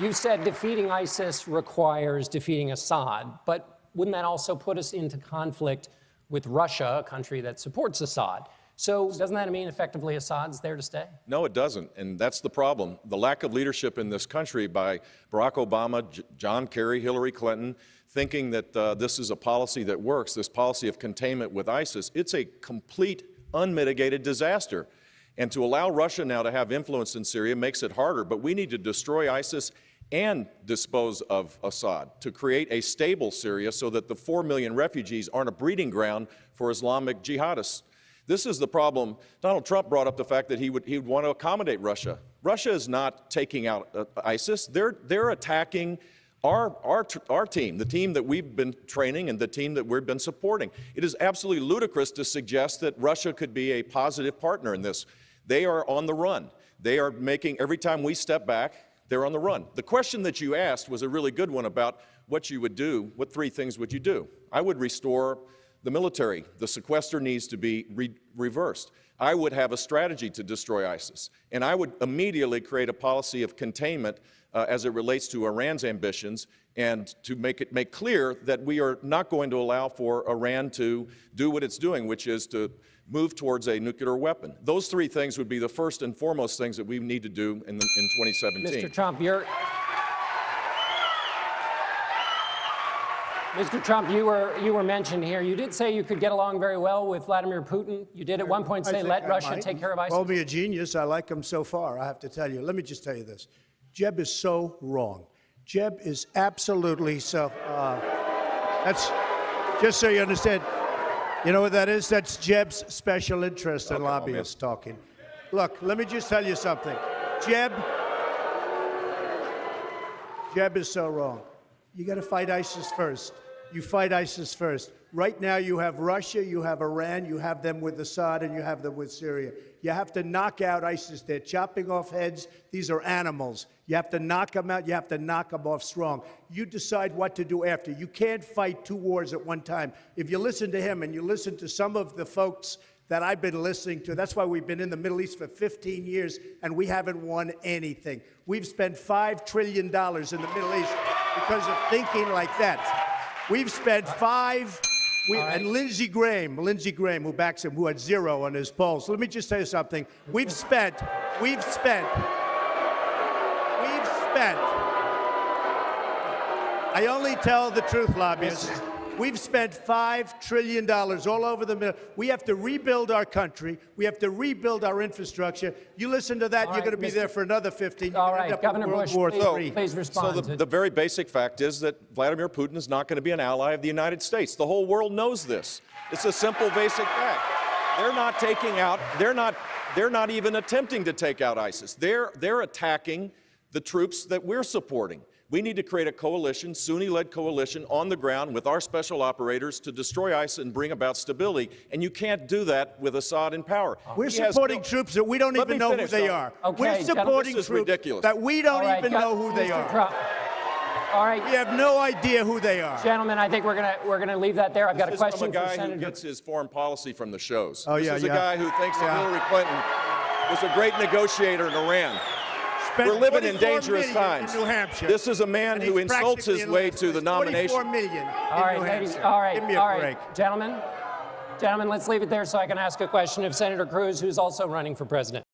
You said defeating ISIS requires defeating Assad, but wouldn't that also put us into conflict with Russia, a country that supports Assad? So doesn't that mean effectively Assad's there to stay? No, it doesn't, and that's the problem. The lack of leadership in this country by Barack Obama, John Kerry, Hillary Clinton, thinking that this is a policy that works, this policy of containment with ISIS, it's a complete, unmitigated disaster. And to allow Russia now to have influence in Syria makes it harder, but we need to destroy ISIS and dispose of Assad to create a stable Syria so that the 4 million refugees aren't a breeding ground for Islamic jihadists. This is the problem. Donald Trump brought up the fact that he would want to accommodate Russia. Russia is not taking out ISIS. They're attacking our team, the team that we've been training and the team that we've been supporting. It is absolutely ludicrous to suggest that Russia could be a positive partner in this. They are on the run. They are making, every time we step back, they're on the run. The question that you asked was a really good one about what you would do. What 3 things would you do? I would restore the military. The sequester needs to be reversed. I would have a strategy to destroy ISIS. And I would immediately create a policy of containment as it relates to Iran's ambitions and to make clear that we are not going to allow for Iran to do what it's doing, which is to move towards a nuclear weapon. Those 3 things would be the first and foremost things that we need to do in 2017. Mr. Trump, you were mentioned here. You did say you could get along very well with Vladimir Putin. You did at one point say, let Russia take care of ISIS. Call me a genius. I like him so far, I have to tell you. Let me just tell you this. Jeb is so wrong. Jeb is absolutely so, that's, just so you understand, you know what that is? That's Jeb's special interest and lobbyists talking. Look, let me just tell you something. Jeb is so wrong. You got to fight ISIS first. You fight ISIS first. Right now you have Russia, you have Iran, you have them with Assad, and you have them with Syria. You have to knock out ISIS. They're chopping off heads. These are animals. You have to knock them out. You have to knock them off strong. You decide what to do after. You can't fight 2 wars at one time. If you listen to him and you listen to some of the folks that I've been listening to, that's why we've been in the Middle East for 15 years and we haven't won anything. We've spent $5 trillion in the Middle East because of thinking like that. We've spent and Lindsey Graham, who backs him, who had 0 on his polls. So let me just tell you something. We've spent, I only tell the truth, lobbyists. We've spent $5 trillion all over the middle. We have to rebuild our country. We have to rebuild our infrastructure. You listen to that, you're going to be there for another 15 years. All right, Governor Bush, please respond. So the very basic fact is that Vladimir Putin is not going to be an ally of the United States. The whole world knows this. It's a simple, basic fact. They're not taking out, they're not even attempting to take out ISIS. They're attacking the troops that we're supporting. We need to create a coalition, Sunni-led coalition, on the ground with our special operators to destroy ISIS and bring about stability. And you can't do that with Assad in power. We're supporting troops that we don't even know who they are. We're supporting troops that we don't even know who they are. All right. We have no idea who they are. Gentlemen, I think we're gonna leave that there. I've got a question for Senator. This is from a guy who gets his foreign policy from the shows. Oh, this is a guy who thinks that Hillary Clinton was a great negotiator in Iran. We're living in dangerous times. This is a man who insults his way to the nomination. 44 million. All right, ladies. All right. Give me a break. Gentlemen, let's leave it there so I can ask a question of Senator Cruz, who's also running for president.